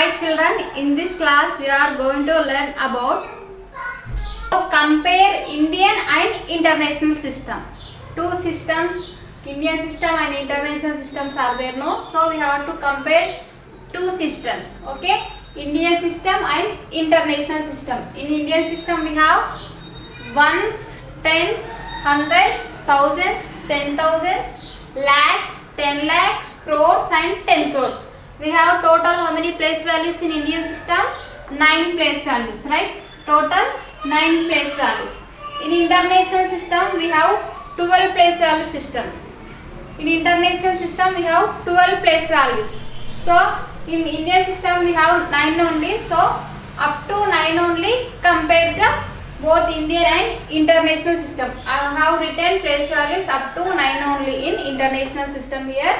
Hi children, in this class we are going to learn about compare Indian and international system. Two systems, Indian system and international systems are there, no? So we have to compare two systems, okay? Indian system and international system. In Indian system we have ones, tens, hundreds, thousands, 10,000s, lakhs, 10 lakhs, crores and 10 crores. We have total how many place values in Indian system? 9 place values, right? Total 9 place values. In international system we have 12 place value system. In international system we have 12 place values. So in Indian system we have 9 only. So up to 9 only compare the both Indian and international system. I have written place values up to 9 only in international system here.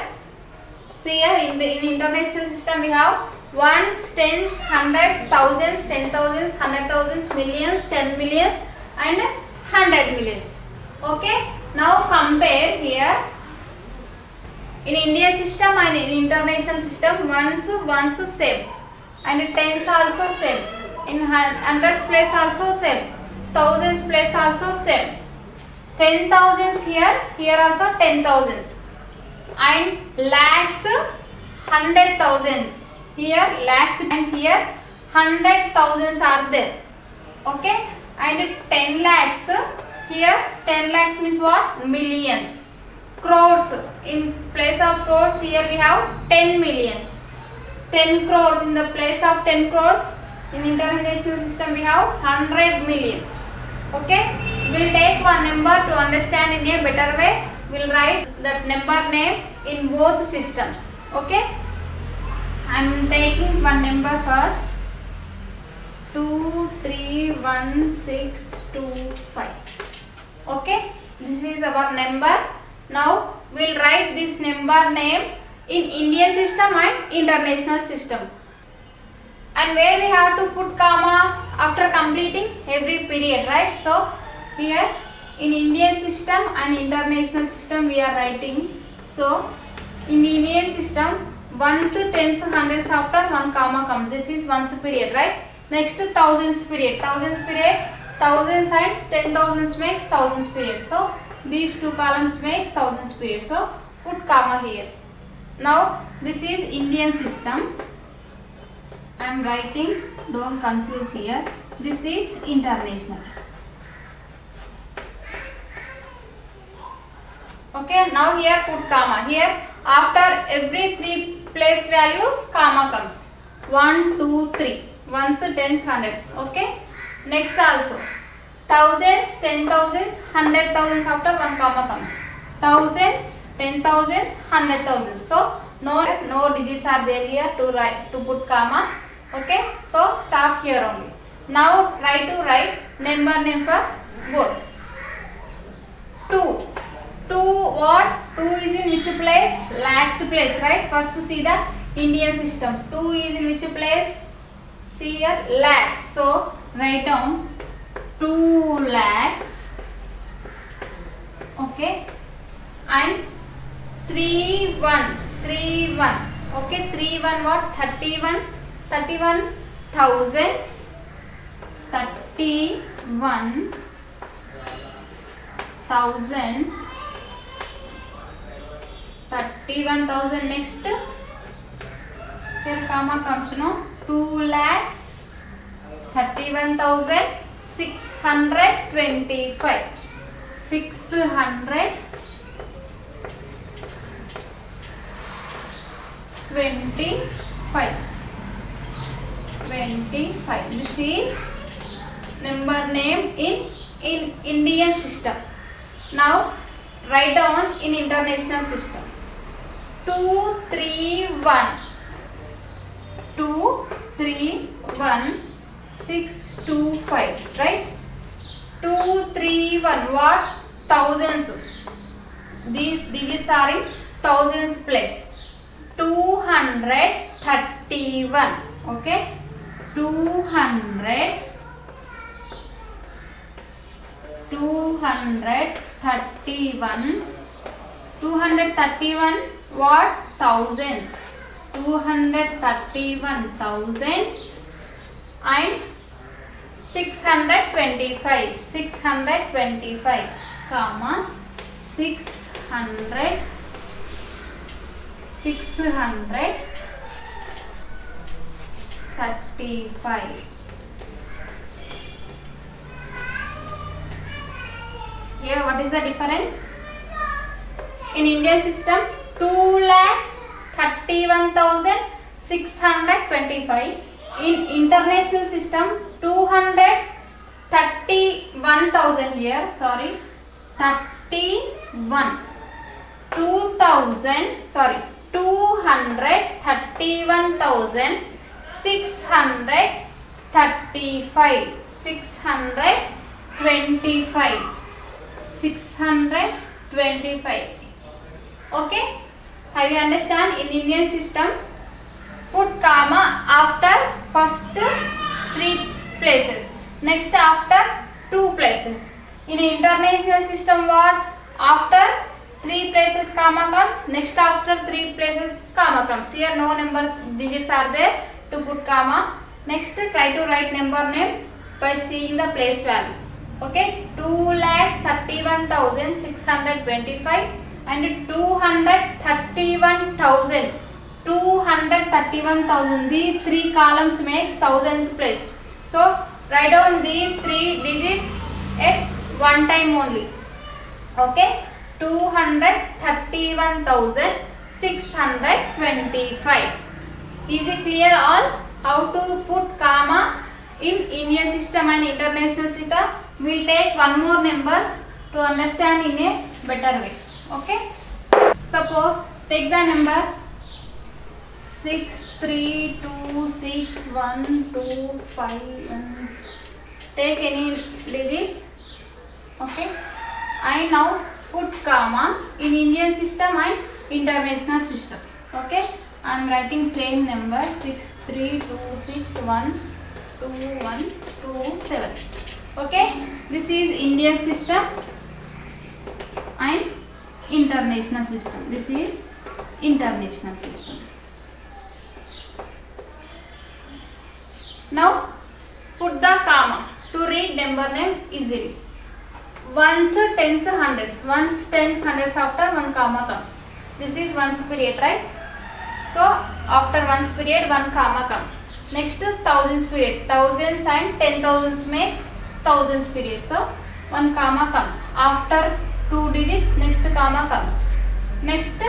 See here in international system we have ones, tens, hundreds, thousands, 10,000s, 100,000s, millions, 10 millions and 100 millions. Okay. Now compare here. In Indian system and in international system ones same and tens also same. In hundreds place also same. Thousands place also same. 10,000s here also 10,000s. And lakhs 100,000 here lakhs and here 100,000s are there, okay, and 10 lakhs here 10 lakhs means what? Millions. Crores, in place of crores here we have 10 millions. 10 crores in the place of 10 crores in international system we have 100 millions. Okay, we'll take one number to understand in a better way. We'll write that number name in both systems. Okay, I'm taking one number first. 2, 3, 1, 6, 2, 5. Okay, this is our number. Now we'll write this number name in Indian system and international system. And where we have to put comma after completing every period, right? So here in Indian system and international system we are writing. So in the Indian system ones, tens, hundreds after one comma comes. This is ones period, right? Next thousands period. Thousands and 10,000s makes thousands period. So these two columns makes thousands period. So put comma here. Now this is Indian system. I am writing, don't confuse here. This is international. Okay, now here put comma. Here after every 3 place values comma comes. 1, 2, 3. Ones, tens, hundreds. Okay. Next also. Thousands, 10,000s, 100,000s after one comma comes. Thousands, 10,000s, 100,000s. So no digits are there here to put comma. Okay. So stop here only. Now try to write number name for both. 2. 2 what? 2 is in which place? Lakhs place, right? First see the Indian system. 2 is in which place? See here lakhs. So write down 2 lakhs. Okay. And 3 1. Okay. 3 1 what? 31 thousands. 31,000 next. Here comma comes, no? 2 lakhs 31,625. 625. This is number name in Indian system. Now write down in international system. 2, 3, 1. 2, 3, 1, 6, 2, 5. Right? 2, 3, 1. What? Thousands. These digits are in thousands place. 231. Okay? 231. What? Thousands. 231,000 and 625 comma 635. Here what is the difference? In Indian system 2,31,625. In international system 231,000 here, sorry, 625. Okay, have you understand? In Indian system put comma after first 3 places, next after 2 places. In international system what? After 3 places comma comes, next after 3 places comma comes. Here no numbers digits are there to put comma. Next try to write number name by seeing the place values. Okay, 2,31,625 and 231,000. These 3 columns makes thousands place. So write down these 3 digits at one time only. Okay, 231,625. Is it clear all? How to put comma in Indian system and international system? We'll take one more numbers to understand in a better way. Okay, suppose take the number 6326125. Take any digits. Okay, I now put comma in Indian system and international system. Okay, I am writing same number 632612127. Okay, this is Indian system and international system. This is international system. Now put the comma to read number name easily. Ones, tens, hundreds. Ones, tens, hundreds after one comma comes. This is ones period, right? So after ones period one comma comes. Next thousands period. Thousands and 10,000s makes thousands period. So one comma comes. After 2 digits next comma comes. Next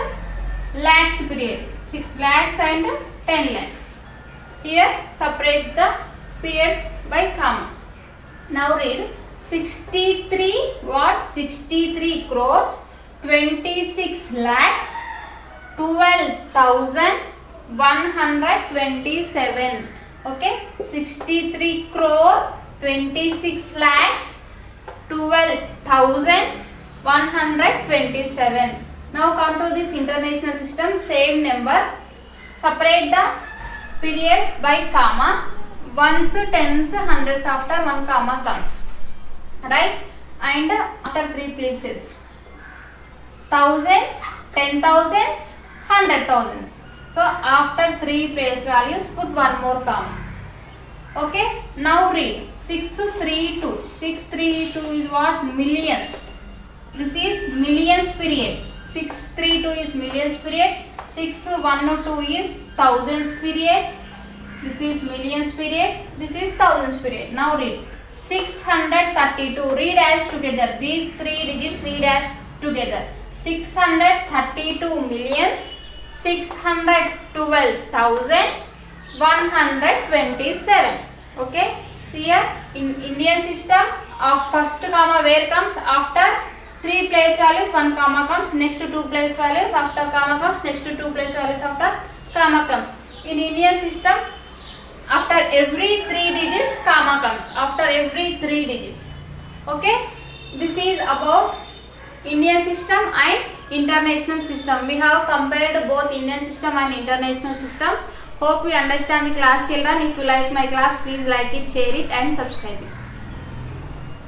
lakhs period. 6 lakhs and 10 lakhs. Here separate the periods by comma. Now read 63 what? 63 crores 26 lakhs 12,127. Okay, 63 crore 26 lakhs 12,127. Now come to this international system, same number, separate the periods by comma. Ones, tens, hundreds after one comma comes, right? And after 3 places, thousands, 10,000s, 100,000s. So after 3 place values put one more comma. Okay, now read 632. 632 is what? Millions. This is millions period. 632 is millions period. 612 is thousands period. This is millions period. This is thousands period. Now read 632. Read as together. These 3 digits read as together. 632 millions 612,127. Okay. See here in Indian system of first comma where comes? After 3 place values one comma comes. Next 2 place values after comma comes. Next 2 place values after comma comes. In Indian system after every 3 digits comma comes. After every 3 digits. Okay. This is about Indian system and international system. We have compared both Indian system and international system. Hope you understand the class, children. If you like my class, please like it, share it and subscribe it.